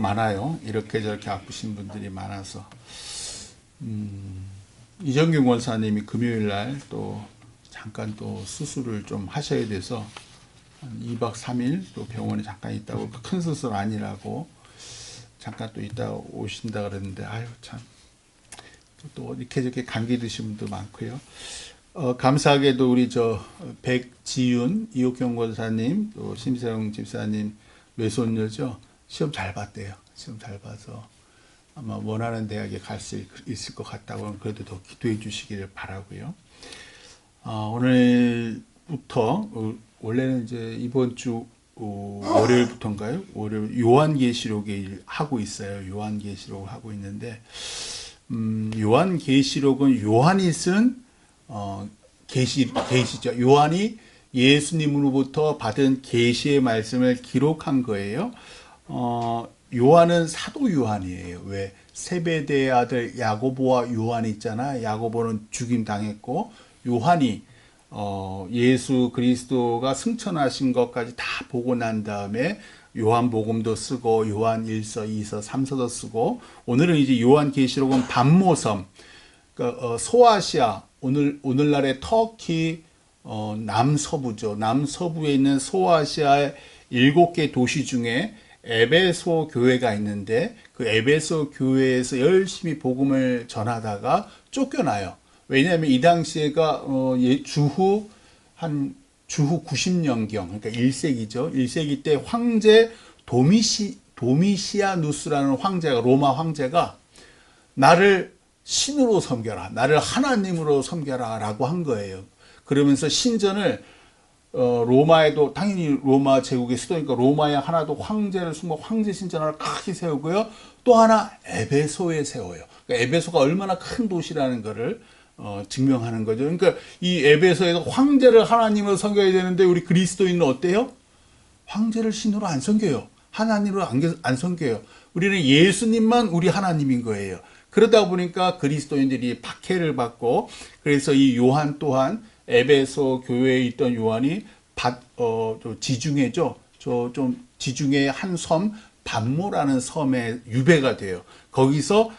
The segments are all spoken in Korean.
많아요. 이렇게 저렇게 아프신 분들이 많아서 이정균 권사님이 금요일 날 또 잠깐 또 수술을 좀 하셔야 돼서 한 2박 3일 또 병원에 잠깐 있다고, 큰 수술 아니라고 잠깐 또 있다 오신다 그랬는데, 아유 참 또 이렇게 저렇게 감기 드신 분도 많고요. 감사하게도 우리 백지윤 이옥경 권사님, 또 심세영 집사님 외손녀죠. 시험 잘 봤대요. 시험 잘 봐서 아마 원하는 대학에 갈 수 있을 것 같다고, 그래도 더 기도해 주시기를 바라고요. 오늘부터 원래는 이제 이번 주 월요일부터인가요? 월요일 요한계시록을 하고 있어요. 요한계시록을 하고 있는데, 요한계시록은 요한이 쓴 계시죠. 요한이 예수님으로부터 받은 계시의 말씀을 기록한 거예요. 요한은 사도 요한이에요. 왜? 세베대의 아들 야고보와 요한이 있잖아. 야고보는 죽임 당했고, 요한이 예수 그리스도가 승천하신 것까지 다 보고 난 다음에 요한복음도 쓰고 요한 1서, 2서, 3서도 쓰고, 오늘은 이제 요한계시록은 반모섬, 그러니까 소아시아, 오늘날의 터키 남서부죠. 남서부에 있는 소아시아의 7개 도시 중에 에베소 교회가 있는데, 그 에베소 교회에서 열심히 복음을 전하다가 쫓겨나요. 왜냐하면 이 당시에가 주후 90년경, 그러니까 1세기죠. 1세기 때 황제 도미시아누스라는 황제가, 로마 황제가 나를 신으로 섬겨라, 나를 하나님으로 섬겨라 라고 한 거예요. 그러면서 신전을 로마에도, 당연히 로마 제국의 수도니까 로마에 하나도 황제를 숨고 황제 신전 하나 크게 세우고요. 또 하나 에베소에 세워요. 그러니까 에베소가 얼마나 큰 도시라는 거를 증명하는 거죠. 그러니까 이 에베소에서 황제를 하나님으로 섬겨야 되는데, 우리 그리스도인은 어때요? 황제를 신으로 안 섬겨요. 하나님으로 안 섬겨요. 우리는 예수님만 우리 하나님인 거예요. 그러다 보니까 그리스도인들이 박해를 받고, 그래서 이 요한 또한 에베소 교회에 있던 요한이 지중해죠. 좀 지중해의 한 섬, 반모라는 섬에 유배가 돼요. 거기서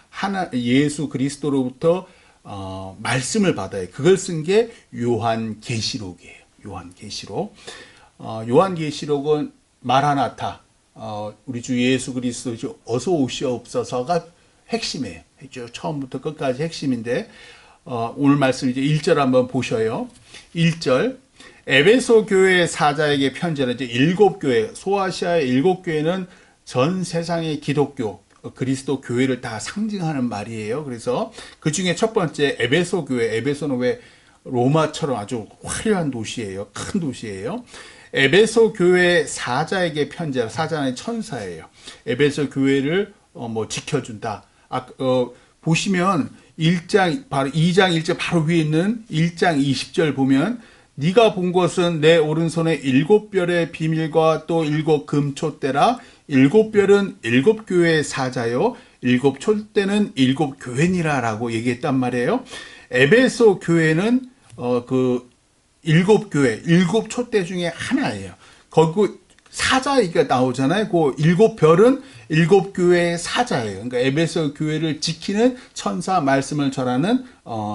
예수 그리스도로부터 말씀을 받아요. 그걸 쓴 게 요한계시록이에요. 요한계시록. 요한계시록은 마라나타, 우리 주 예수 그리스도 어서 오시옵소서가 핵심이에요. 처음부터 끝까지 핵심인데, 오늘 말씀 이제 1절 한번 보셔요. 1절. 에베소 교회 사자에게 편지하는 이제 7교회, 소아시아의 7교회는 전 세상의 기독교, 그리스도 교회를 다 상징하는 말이에요. 그래서 그 중에 첫 번째 에베소 교회, 에베소는 왜 로마처럼 아주 화려한 도시예요. 큰 도시예요. 에베소 교회 사자에게 편지하라. 사자는 천사예요. 에베소 교회를 지켜준다. 보시면 1장, 바로 2장 1절 바로 위에 있는 1장 20절 보면, 네가 본 것은 내 오른손에 7별의 비밀과 또 7 금촛대라. 7별은 7교회의 사자요, 7 촛대는 7 교회니라 라고 얘기했단 말이에요. 에베소 교회는 그 7교회, 7 촛대 중에 하나예요. 거기 사자가 나오잖아요. 그 7별은 7교회의 사자예요. 그러니까 에베소 교회를 지키는 천사, 말씀을 전하는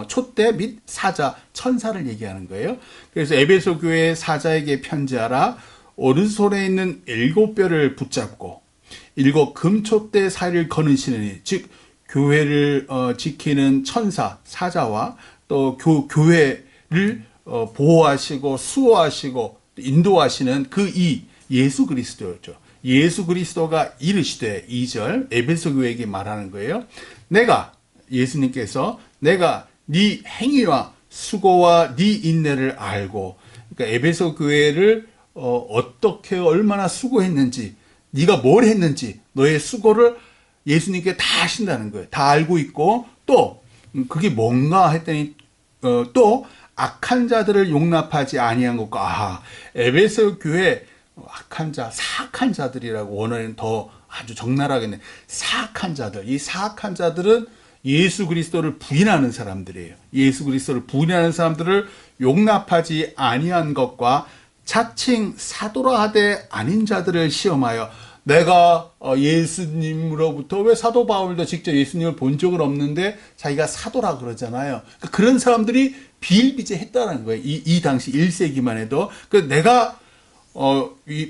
촛대 및 사자, 천사를 얘기하는 거예요. 그래서 에베소 교회의 사자에게 편지하라. 오른손에 있는 7별을 붙잡고 7 금촛대 사이를 거느시느니, 즉 교회를 지키는 천사, 사자와 또 교회를 보호하시고 수호하시고 인도하시는 그 예수 그리스도였죠. 예수 그리스도가 이르시되, 2절 에베소 교회에게 말하는 거예요. 예수님께서 내가 네 행위와 수고와 네 인내를 알고, 그러니까 에베소 교회를 어떻게 얼마나 수고했는지, 네가 뭘 했는지 너의 수고를 예수님께 다 하신다는 거예요. 다 알고 있고, 또 그게 뭔가 했더니 또 악한 자들을 용납하지 아니한 것과, 에베소 교회 악한 자, 사악한 자들이라고 원어에는 더 아주 적나라하겠네. 사악한 자들. 이 사악한 자들은 예수 그리스도를 부인하는 사람들이에요. 예수 그리스도를 부인하는 사람들을 용납하지 아니한 것과, 자칭 사도라 하되 아닌 자들을 시험하여 내가 예수님으로부터 왜 사도 바울도 직접 예수님을 본 적은 없는데 자기가 사도라 그러잖아요. 그러니까 그런 사람들이 비일비재했다는 거예요. 이 당시 1세기만 해도. 내가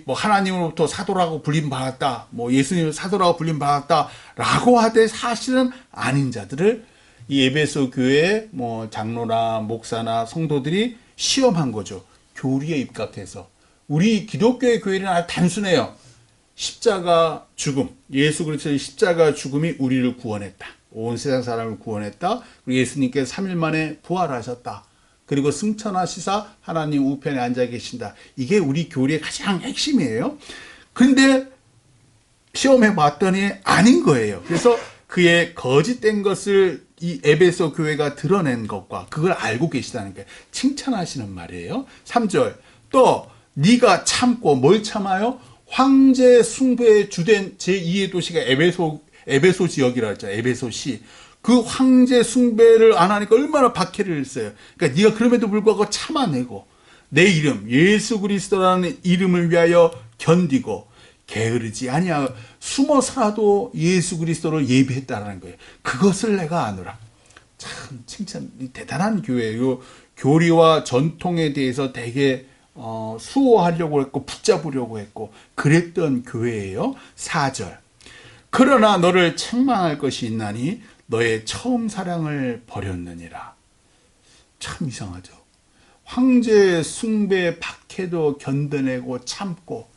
하나님으로부터 사도라고 불림 받았다, 예수님을 사도라고 불림 받았다라고 하되 사실은 아닌 자들을 이 에베소 교회 장로나 목사나 성도들이 시험한 거죠. 교리에 입각해서. 우리 기독교의 교회는 아주 단순해요. 십자가 죽음, 예수 그리스도의 십자가 죽음이 우리를 구원했다. 온 세상 사람을 구원했다. 그리고 예수님께서 3일 만에 부활하셨다. 그리고 승천하시사 하나님 우편에 앉아 계신다. 이게 우리 교리의 가장 핵심이에요. 근데 시험해 봤더니 아닌 거예요. 그래서 그의 거짓된 것을 이 에베소 교회가 드러낸 것과 그걸 알고 계시다는 게 칭찬하시는 말이에요. 3절 또 네가 참고 뭘 참아요? 황제 숭배의 주된 제2의 도시가 에베소 지역이라 했죠. 에베소시. 그 황제 숭배를 안 하니까 얼마나 박해를 했어요. 그러니까 네가 그럼에도 불구하고 참아내고 내 이름 예수 그리스도라는 이름을 위하여 견디고 게으르지 아니야. 숨어서라도 예수 그리스도를 예배했다는 거예요. 그것을 내가 아노라. 참 칭찬 대단한 교회예요. 교리와 전통에 대해서 되게 수호하려고 했고 붙잡으려고 했고 그랬던 교회예요. 4절 그러나 너를 책망할 것이 있나니 너의 처음 사랑을 버렸느니라. 참 이상하죠. 황제 숭배 박해도 견뎌내고 참고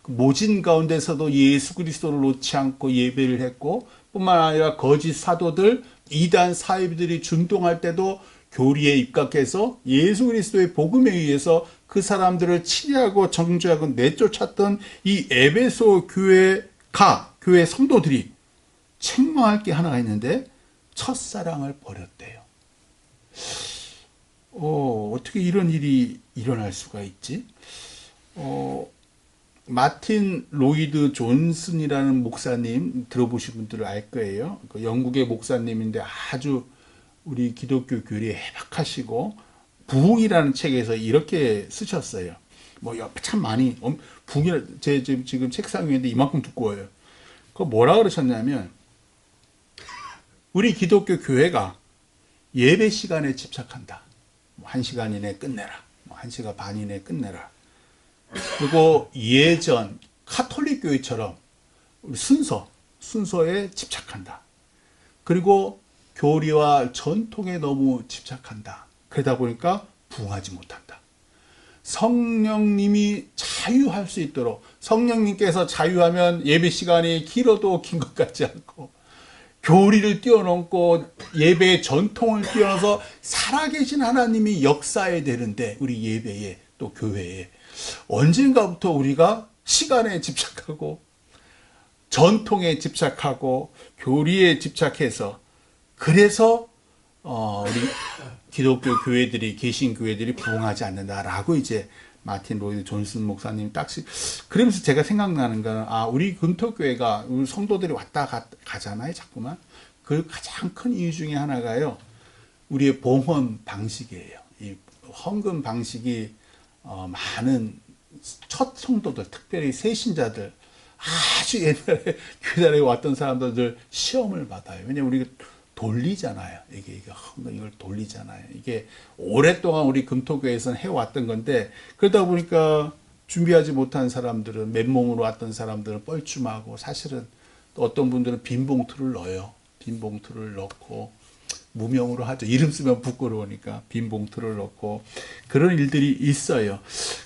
모진 가운데서도 예수 그리스도를 놓지 않고 예배를 했고 뿐만 아니라 거짓 사도들 이단 사이비들이 준동할 때도 교리에 입각해서 예수 그리스도의 복음에 의해서 그 사람들을 치리하고 정죄하고 내쫓았던 이 에베소 교회 성도들이 책망할 게 하나가 있는데 첫사랑을 버렸대요. 어떻게 이런 일이 일어날 수가 있지? 마틴 로이드 존슨이라는 목사님 들어보신 분들은 알 거예요. 영국의 목사님인데 아주 우리 기독교 교리에 해박하시고 부흥이라는 책에서 이렇게 쓰셨어요. 참 많이 부흥이 제 지금 책상 위에 있는데 이만큼 두꺼워요. 그 뭐라 그러셨냐면 우리 기독교 교회가 예배 시간에 집착한다. 1시간 이내에 끝내라. 1시간 반 이내에 끝내라. 그리고 예전 카톨릭 교회처럼 순서에 집착한다. 그리고 교리와 전통에 너무 집착한다. 그러다 보니까 부흥하지 못한다. 성령님이 자유할 수 있도록 성령님께서 자유하면 예배 시간이 길어도 긴 것 같지 않고 교리를 뛰어넘고 예배의 전통을 뛰어넘어서 살아계신 하나님이 역사해야 되는데 우리 예배에 또 교회에 언젠가부터 우리가 시간에 집착하고 전통에 집착하고 교리에 집착해서 그래서 우리 기독교 교회들이 계신 교회들이 부흥하지 않는다라고 이제 마틴 로이드 존슨 목사님 그러면서 제가 생각나는 거는 우리 금토교회가 우리 성도들이 왔다 가잖아요 자꾸만. 그 가장 큰 이유 중에 하나가요 우리의 봉헌 방식이에요. 이 헌금 방식이 많은 첫 성도들 특별히 새신자들 아주 옛날에 교단에 왔던 사람들 시험을 받아요. 왜냐면 우리가 돌리잖아요. 이걸 돌리잖아요. 이게 오랫동안 우리 금토교회에서는 해왔던 건데 그러다 보니까 준비하지 못한 사람들은 맨몸으로 왔던 사람들은 뻘쭘하고 사실은 또 어떤 분들은 빈 봉투를 넣어요. 빈 봉투를 넣고 무명으로 하죠. 이름 쓰면 부끄러우니까 빈 봉투를 넣고 그런 일들이 있어요.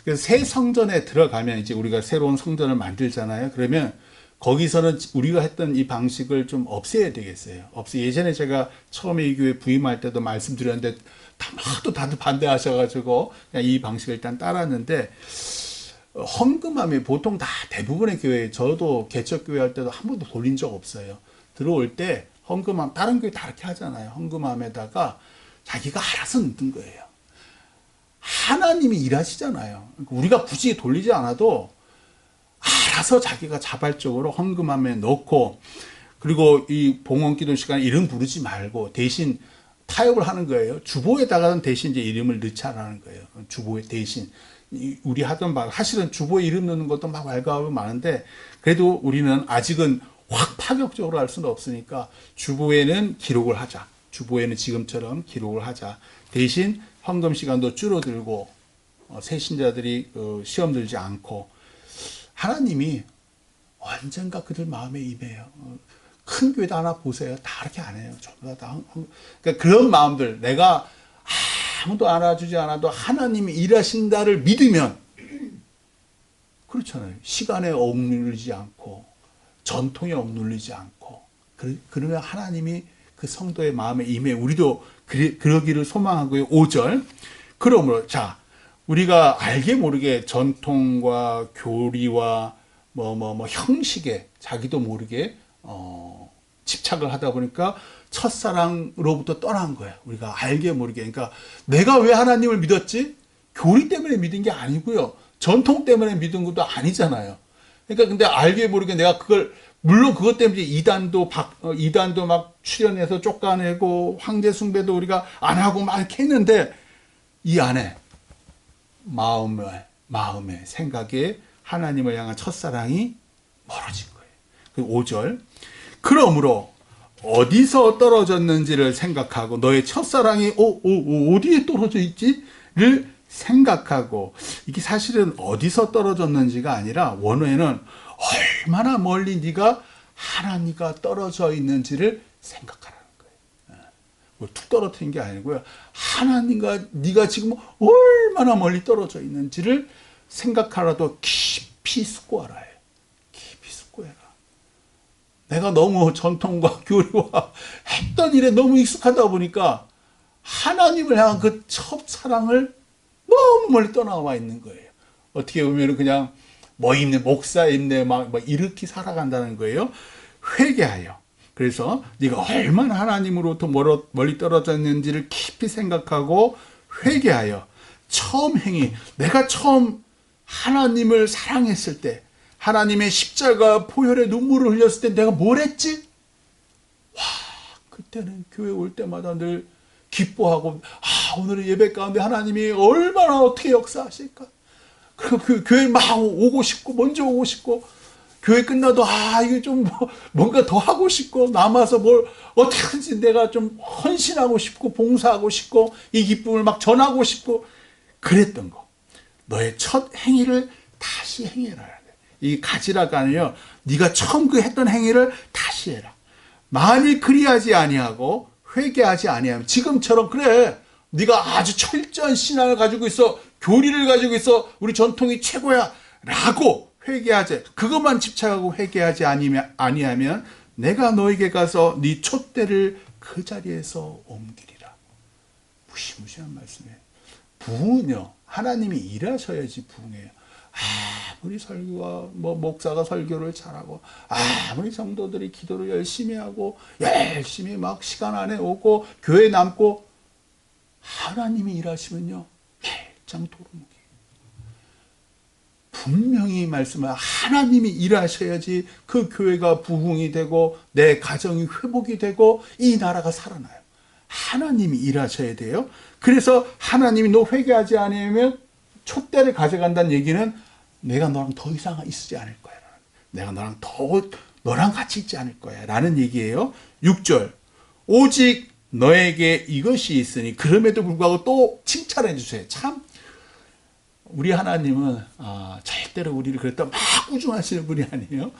그래서 새 성전에 들어가면 이제 우리가 새로운 성전을 만들잖아요. 그러면 거기서는 우리가 했던 이 방식을 좀 없애야 되겠어요. 예전에 제가 처음에 이 교회 부임할 때도 말씀드렸는데 다들 반대하셔가지고 그냥 이 방식을 일단 따랐는데 헌금함이 보통 다 대부분의 교회 저도 개척교회 할 때도 한 번도 돌린 적 없어요. 들어올 때 헌금함 다른 교회 다 이렇게 하잖아요. 헌금함에다가 자기가 알아서 넣는 거예요. 하나님이 일하시잖아요. 우리가 굳이 돌리지 않아도 알아서 자기가 자발적으로 헌금함에 넣고 그리고 이 봉헌기도 시간에 이름 부르지 말고 대신 타협을 하는 거예요. 주보에다가는 대신 이제 이름을 넣자라는 거예요. 주보에 대신 우리 하던 말, 사실은 주보에 이름 넣는 것도 막 왈가왈부 많은데, 그래도 우리는 아직은 확 파격적으로 할 수는 없으니까 주보에는 기록을 하자. 주보에는 지금처럼 기록을 하자. 대신 헌금 시간도 줄어들고 새신자들이 시험 들지 않고, 하나님이 언젠가 그들 마음에 임해요. 큰 교회도 하나 보세요. 다 그렇게 안 해요. 전부 다. 그러니까 그런 마음들, 내가 아무도 알아주지 않아도 하나님이 일하신다를 믿으면, 그렇잖아요. 시간에 억눌리지 않고, 전통에 억눌리지 않고, 그러면 하나님이 그 성도의 마음에 임해. 우리도 그러기를 소망하고요. 5절. 그러므로, 자, 우리가 알게 모르게 전통과 교리와 형식에 자기도 모르게 집착을 하다 보니까 첫사랑으로부터 떠난 거예요. 우리가 알게 모르게. 그러니까 내가 왜 하나님을 믿었지? 교리 때문에 믿은 게 아니고요. 전통 때문에 믿은 것도 아니잖아요. 그러니까 근데 알게 모르게 내가 그걸, 물론 그것 때문에 이단도 막 출연해서 쫓아내고 황제 숭배도 우리가 안 하고 막 이렇게 했는데, 이 안에 마음에 생각에 하나님을 향한 첫사랑이 멀어진 거예요. 그 5절. 그러므로 어디서 떨어졌는지를 생각하고, 너의 첫사랑이 어디에 떨어져 있지를 생각하고, 이게 사실은 어디서 떨어졌는지가 아니라 원어에는 얼마나 멀리 네가 하나님과 떨어져 있는지를 생각하라는 거예요. 뭐 툭 떨어뜨린 게 아니고요. 하나님과 네가 지금 얼마나 멀리 떨어져 있는지를 생각하라도 깊이 숙고하라 해요. 깊이 숙고해라. 내가 너무 전통과 교리와 했던 일에 너무 익숙하다 보니까 하나님을 향한 그 첫사랑을 너무 멀리 떠나와 있는 거예요. 어떻게 보면 그냥 목사 임내 막 이렇게 살아간다는 거예요. 회개하여. 그래서 네가 얼마나 하나님으로부터 멀리 떨어졌는지를 깊이 생각하고 회개하여. 처음 행위. 내가 처음 하나님을 사랑했을 때, 하나님의 십자가 보혈의 눈물을 흘렸을 때 내가 뭘 했지? 와, 그때는 교회 올 때마다 늘 기뻐하고, 오늘의 예배 가운데 하나님이 얼마나 어떻게 역사하실까? 그리고 그 교회 막 오고 싶고, 먼저 오고 싶고, 교회 끝나도 이게 좀 뭔가 더 하고 싶고, 남아서 뭘 어떻게든지 내가 좀 헌신하고 싶고, 봉사하고 싶고, 이 기쁨을 막 전하고 싶고, 그랬던 거. 너의 첫 행위를 다시 행해라. 이 가지라가 아니요, 네가 처음 그 했던 행위를 다시 해라. 만일 그리하지 아니하고 회개하지 아니하면, 지금처럼 그래, 네가 아주 철저한 신앙을 가지고 있어, 교리를 가지고 있어, 우리 전통이 최고야 라고 회개하지, 그것만 집착하고 회개하지 아니하면 내가 너에게 가서 네 촛대를 그 자리에서 옮기리라. 무시무시한 말씀이에요. 부흥은요, 하나님이 일하셔야지 부흥해요. 아무리 설교가 목사가 설교를 잘하고, 아무리 성도들이 기도를 열심히 하고 열심히 막 시간 안에 오고 교회 남고, 하나님이 일하시면요, 일장 도루묵이. 분명히 말씀을, 하나님이 일하셔야지 그 교회가 부흥이 되고 내 가정이 회복이 되고 이 나라가 살아나요. 하나님이 일하셔야 돼요. 그래서 하나님이 너 회개하지 않으면 촛대를 가져간다는 얘기는 내가 너랑 더 이상 있지 않을 거야. 내가 너랑 같이 있지 않을 거야. 라는 얘기예요. 6절. 오직 너에게 이것이 있으니. 그럼에도 불구하고 또 칭찬해 주세요. 참, 우리 하나님은 절대로 우리를 그랬다 막 꾸중하시는 분이 아니에요.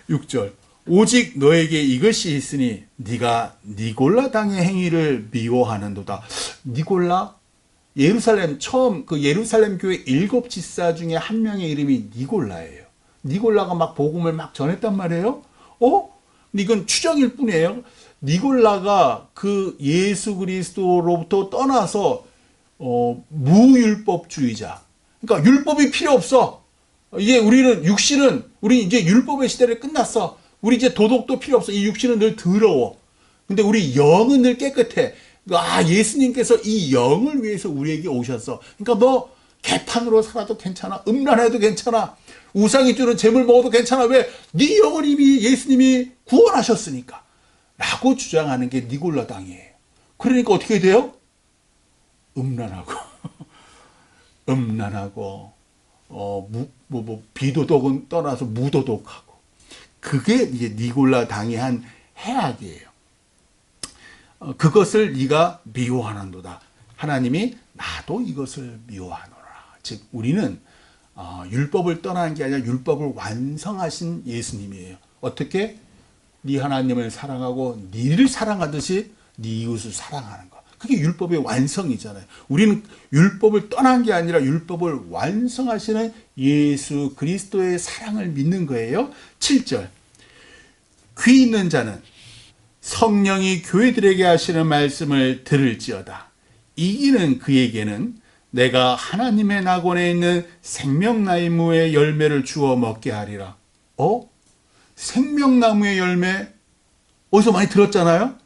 6절. 오직 너에게 이것이 있으니 네가 니골라 당의 행위를 미워하는도다. 니골라? 예루살렘, 처음 그 예루살렘 교회 7 지사 중에 한 명의 이름이 니골라예요. 니골라가 막 복음을 막 전했단 말이에요. 이건 추정일 뿐이에요. 니골라가 그 예수 그리스도로부터 떠나서 무율법주의자. 그러니까 율법이 필요 없어. 이제 우리 이제 율법의 시대를 끝났어. 우리 이제 도덕도 필요 없어. 이 육신은 늘 더러워. 근데 우리 영은 늘 깨끗해. 예수님께서 이 영을 위해서 우리에게 오셨어. 그러니까 너 개판으로 살아도 괜찮아. 음란해도 괜찮아. 우상이 주는 재물 먹어도 괜찮아. 왜? 네 영을 이미 예수님이 구원하셨으니까. 라고 주장하는 게 니골라 당이에요. 그러니까 어떻게 돼요? 음란하고 비도덕은 떠나서 무도덕하고. 그게 이제 니골라 당이 한 해악이에요. 그것을 네가 미워하는도다. 하나님이 나도 이것을 미워하노라. 즉 우리는 율법을 떠나는 게 아니라 율법을 완성하신 예수님이에요. 어떻게? 네 하나님을 사랑하고 네를 사랑하듯이 네 이웃을 사랑하는 것. 그게 율법의 완성이잖아요. 우리는 율법을 떠난 게 아니라 율법을 완성하시는 예수 그리스도의 사랑을 믿는 거예요. 7절. 귀 있는 자는 성령이 교회들에게 하시는 말씀을 들을지어다. 이기는 그에게는 내가 하나님의 낙원에 있는 생명나무의 열매를 주어 먹게 하리라. 생명나무의 열매 어디서 많이 들었잖아요.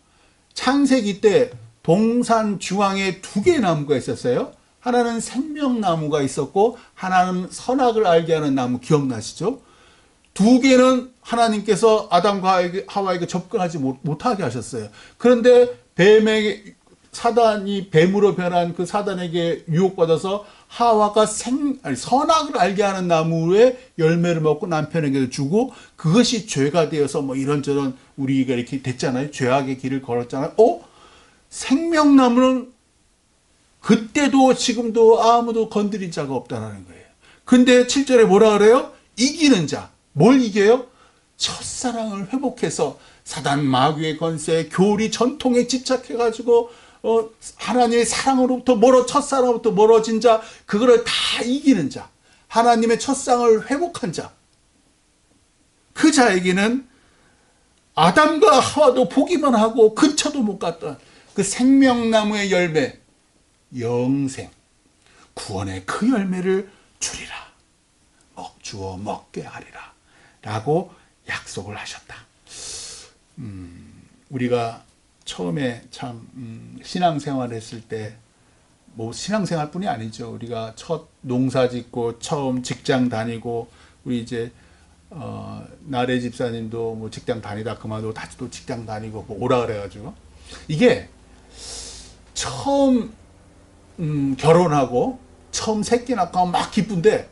창세기 때 동산 중앙에 2개의 나무가 있었어요. 하나는 생명나무가 있었고 하나는 선악을 알게 하는 나무 기억나시죠? 2개는 하나님께서 아담과 하와에게 접근하지 못하게 하셨어요. 그런데 사단이 뱀으로 변한 그 사단에게 유혹받아서 하와가 선악을 알게 하는 나무의 열매를 먹고 남편에게도 주고, 그것이 죄가 되어서 뭐 이런저런 우리가 이렇게 됐잖아요. 죄악의 길을 걸었잖아요. 생명나무는 그때도 지금도 아무도 건드린 자가 없다라는 거예요. 근데 7절에 뭐라 그래요? 이기는 자. 뭘 이겨요? 첫사랑을 회복해서 사단 마귀의 권세, 교리 전통에 집착해가지고 하나님의 사랑으로부터 첫사랑으로부터 멀어진 자, 그거를 다 이기는 자, 하나님의 첫상을 회복한 자, 그 자에게는 아담과 하와도 보기만 하고 근처도 못 갔던 그 생명나무의 열매, 영생, 구원의 그 열매를 주리라. 주어 먹게 하리라. 라고 약속을 하셨다. 우리가 처음에 참 신앙생활 했을 때, 뭐 신앙생활뿐이 아니죠. 우리가 첫 농사 짓고 처음 직장 다니고, 우리 이제 나래 집사님도 뭐 직장 다니다 그만두고 다시 또 직장 다니고 뭐 오라 그래가지고, 이게 처음 결혼하고 처음 새끼 낳고 막 기쁜데,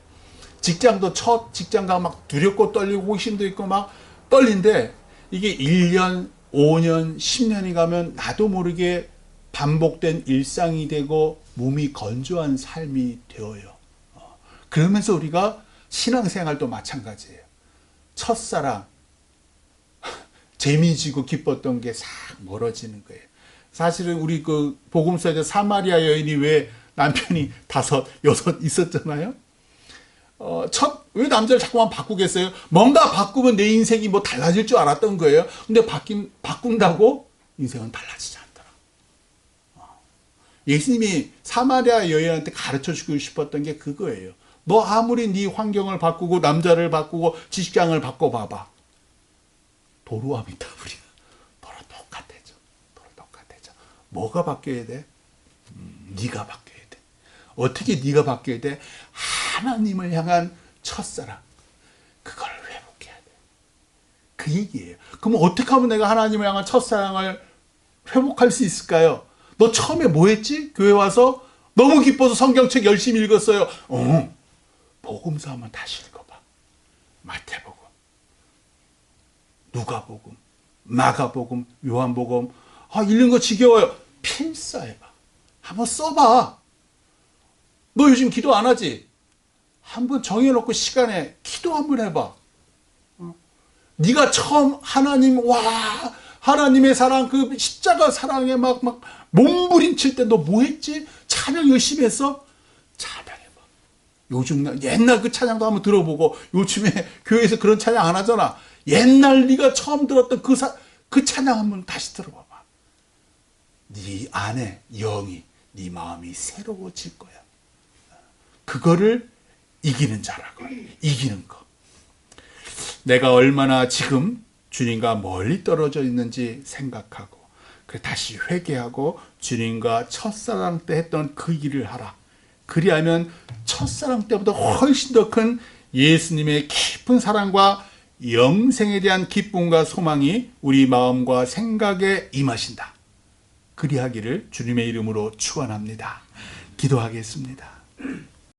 직장도 첫 직장 가면 막 두렵고 떨리고 호기심도 있고 막 떨린데, 이게 1년, 5년, 10년이 가면 나도 모르게 반복된 일상이 되고 몸이 건조한 삶이 되어요. 그러면서 우리가 신앙생활도 마찬가지예요. 첫사랑, 재미지고 기뻤던 게 싹 멀어지는 거예요. 사실은 우리 그 복음서에서 사마리아 여인이 왜 남편이 5, 6 있었잖아요. 왜 남자를 자꾸만 바꾸겠어요? 뭔가 바꾸면 내 인생이 뭐 달라질 줄 알았던 거예요. 근데 바꾼다고 인생은 달라지지 않더라. 예수님이 사마리아 여인한테 가르쳐 주고 싶었던 게 그거예요. 너 아무리 네 환경을 바꾸고 남자를 바꾸고 직장을 바꿔봐봐. 도루와 미타불이야. 너랑 똑같아져. 뭐가 바뀌어야 돼? 네가 바뀌어야 돼. 어떻게 네가 바뀌어야 돼? 하나님을 향한 첫사랑, 그걸 회복해야 돼. 그 얘기예요. 그럼 어떻게 하면 내가 하나님을 향한 첫사랑을 회복할 수 있을까요? 너 처음에 뭐 했지? 교회 와서 너무 기뻐서 성경책 열심히 읽었어요. 복음서 한번 다시 읽어봐. 마태복음, 누가복음, 마가복음, 요한복음. 읽는 거 지겨워요. 필사해봐. 한번 써봐. 너 요즘 기도 안 하지? 한번 정해놓고 시간에 기도 한번 해봐. 네가 처음 하나님의 사랑, 그 십자가 사랑에 막 몸부림칠 때 너 뭐 했지? 찬양 열심히 했어? 찬양해봐. 요즘 옛날 그 찬양도 한번 들어보고, 요즘에 교회에서 그런 찬양 안 하잖아. 옛날 네가 처음 들었던 그 찬양 한번 다시 들어봐봐. 네 안에 영이, 네 마음이 새로워질 거야. 그거를 이기는 자라고. 이기는 거. 내가 얼마나 지금 주님과 멀리 떨어져 있는지 생각하고, 다시 회개하고 주님과 첫사랑 때 했던 그 일을 하라. 그리하면 첫사랑 때보다 훨씬 더 큰 예수님의 깊은 사랑과 영생에 대한 기쁨과 소망이 우리 마음과 생각에 임하신다. 그리하기를 주님의 이름으로 축원합니다. 기도하겠습니다.